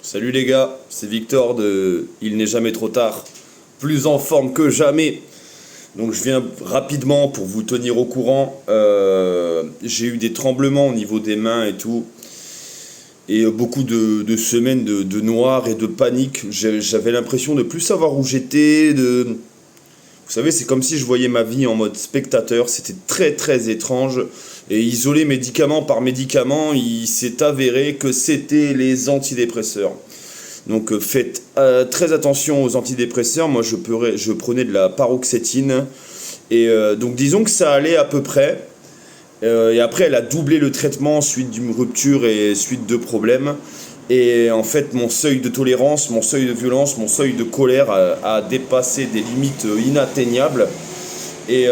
Salut les gars, c'est Victor de Il n'est jamais trop tard, plus en forme que jamais. Donc je viens rapidement pour vous tenir au courant. J'ai eu des tremblements au niveau des mains et tout. Et beaucoup de semaines de noir et de panique. J'avais l'impression de plus savoir où j'étais. Vous savez, c'est comme si je voyais ma vie en mode spectateur. C'était très très étrange. Et isolé médicament par médicament, il s'est avéré que c'était les antidépresseurs. Donc faites très attention aux antidépresseurs. Moi je prenais de la paroxétine. Et donc disons que ça allait à peu près. Et après elle a doublé le traitement suite d'une rupture et suite de problèmes. Et en fait mon seuil de tolérance, mon seuil de violence, mon seuil de colère a dépassé des limites inatteignables. Et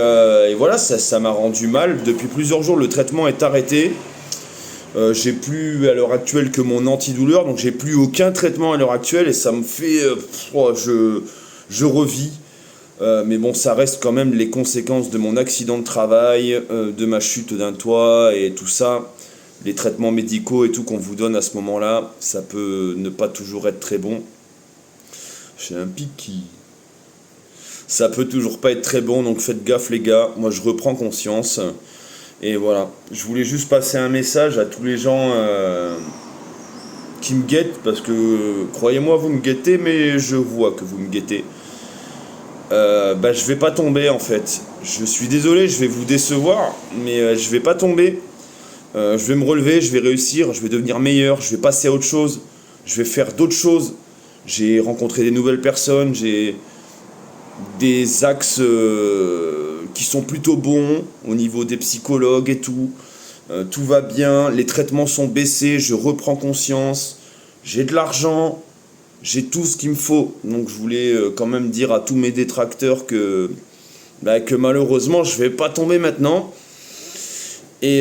voilà, ça m'a rendu mal. Depuis plusieurs jours le traitement est arrêté. J'ai plus à l'heure actuelle que mon antidouleur, donc j'ai plus aucun traitement à l'heure actuelle et ça me fait... je revis. Mais bon, ça reste quand même les conséquences de mon accident de travail, de ma chute d'un toit et tout ça. Les traitements médicaux et tout qu'on vous donne à ce moment-là, ça peut ne pas toujours être très bon. J'ai un pic qui... Ça peut toujours pas être très bon, donc faites gaffe les gars. Moi je reprends conscience. Et voilà, je voulais juste passer un message à tous les gens qui me guettent, parce que croyez-moi, vous me guettez, mais je vois que vous me guettez. Je vais pas tomber en fait. Je suis désolé, je vais vous décevoir, mais je vais pas tomber. Je vais me relever, je vais réussir, je vais devenir meilleur, je vais passer à autre chose, je vais faire d'autres choses. J'ai rencontré des nouvelles personnes, j'ai des axes qui sont plutôt bons au niveau des psychologues et tout. Tout va bien, les traitements sont baissés, je reprends conscience, j'ai de l'argent, j'ai tout ce qu'il me faut. Donc je voulais quand même dire à tous mes détracteurs que malheureusement je vais pas tomber maintenant. Et,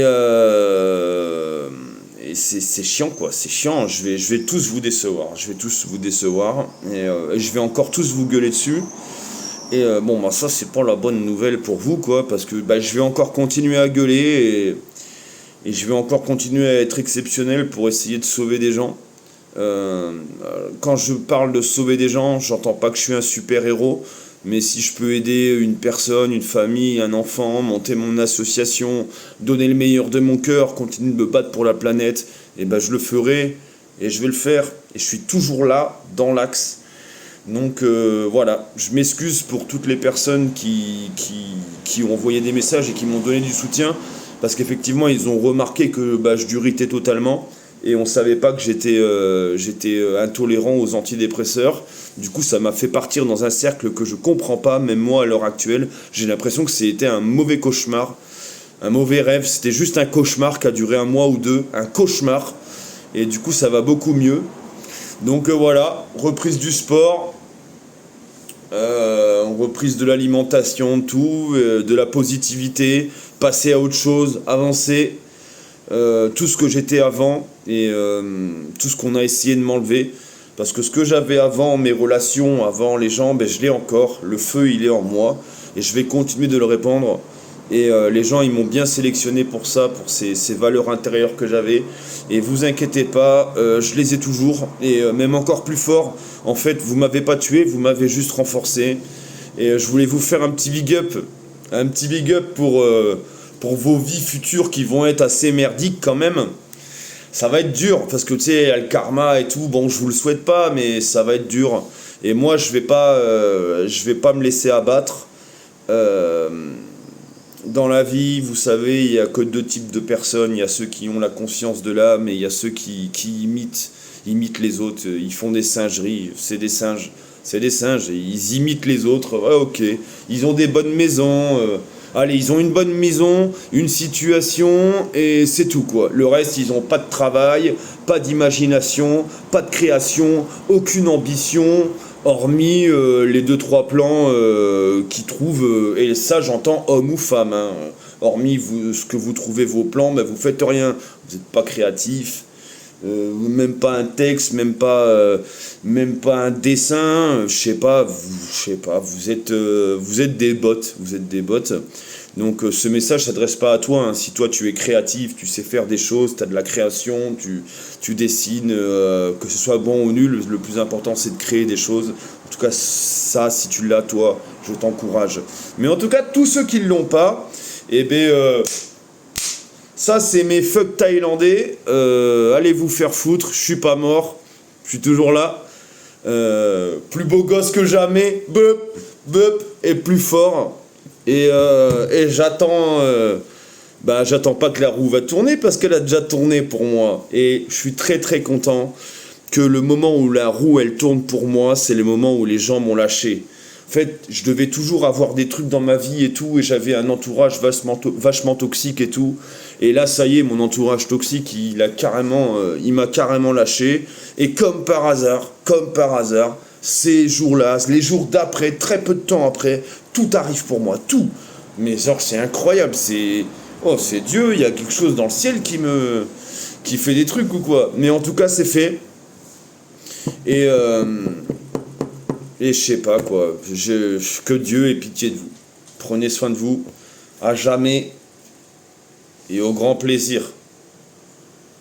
et c'est chiant quoi, c'est chiant, je vais tous vous décevoir, et je vais encore tous vous gueuler dessus. Et ça c'est pas la bonne nouvelle pour vous quoi, parce que je vais encore continuer à gueuler et je vais encore continuer à être exceptionnel pour essayer de sauver des gens. Quand je parle de sauver des gens, j'entends pas que je suis un super héros, mais si je peux aider une personne, une famille, un enfant, monter mon association, donner le meilleur de mon cœur, continuer de me battre pour la planète, et je le ferai et je vais le faire. Et je suis toujours là dans l'axe. Donc voilà, je m'excuse pour toutes les personnes qui ont envoyé des messages et qui m'ont donné du soutien, parce qu'effectivement ils ont remarqué que je duritais totalement et on savait pas que j'étais intolérant aux antidépresseurs. Du coup ça m'a fait partir dans un cercle que je comprends pas, même moi à l'heure actuelle. J'ai l'impression que c'était un mauvais cauchemar, un mauvais rêve, c'était juste un cauchemar qui a duré un mois ou deux, un cauchemar, et du coup ça va beaucoup mieux. Donc voilà, reprise du sport, reprise de l'alimentation, tout, de la positivité, passer à autre chose, avancer, tout ce que j'étais avant et tout ce qu'on a essayé de m'enlever. Parce que ce que j'avais avant, mes relations, avant les gens, je l'ai encore, le feu il est en moi et je vais continuer de le répandre. Et les gens ils m'ont bien sélectionné pour ça, pour ces valeurs intérieures que j'avais. Et vous inquiétez pas, je les ai toujours, et même encore plus fort. En fait, vous m'avez pas tué, vous m'avez juste renforcé. Et je voulais vous faire un petit big up. Un petit big up pour vos vies futures qui vont être assez merdiques quand même. Ça va être dur, parce que tu sais, il y a le karma et tout. Bon, je vous le souhaite pas, mais ça va être dur. Et moi, je vais pas me laisser abattre. Dans la vie, vous savez, il n'y a que deux types de personnes. Il y a ceux qui ont la conscience de l'âme et il y a ceux qui imitent les autres. Ils font des singeries, c'est des singes. C'est des singes, et ils imitent les autres. Ouais, ok, ils ont des bonnes maisons. Allez, ils ont une bonne maison, une situation, et c'est tout quoi. Le reste, ils n'ont pas de travail, pas d'imagination, pas de création, aucune ambition, hormis les deux trois plans qu'ils trouvent, et ça j'entends homme ou femme, hein. Hormis ce que vous trouvez vos plans, vous faites rien, vous n'êtes pas créatif, même pas un texte, même pas un dessin, je sais pas, vous êtes des bots, Donc ce message s'adresse pas à toi, hein. Si toi tu es créatif, tu sais faire des choses, tu as de la création, tu dessines, que ce soit bon ou nul, le plus important c'est de créer des choses. En tout cas ça, si tu l'as toi, je t'encourage. Mais en tout cas, tous ceux qui ne l'ont pas, eh bien, ça c'est mes fuck thaïlandais. Allez vous faire foutre, je suis pas mort, je suis toujours là. Plus beau gosse que jamais, bup, bup, et plus fort. Et j'attends, j'attends pas que la roue va tourner parce qu'elle a déjà tourné pour moi. Et je suis très très content que le moment où la roue elle tourne pour moi, c'est le moment où les gens m'ont lâché. En fait, je devais toujours avoir des trucs dans ma vie et tout, et j'avais un entourage vachement toxique et tout. Et là, ça y est, mon entourage toxique, il m'a carrément lâché. Et comme par hasard, ces jours-là, les jours d'après, très peu de temps après, tout arrive pour moi, tout. Mais genre, c'est incroyable, c'est Dieu, il y a quelque chose dans le ciel qui fait des trucs ou quoi. Mais en tout cas, c'est fait. Et je sais pas quoi, que Dieu ait pitié de vous. Prenez soin de vous, à jamais, et au grand plaisir.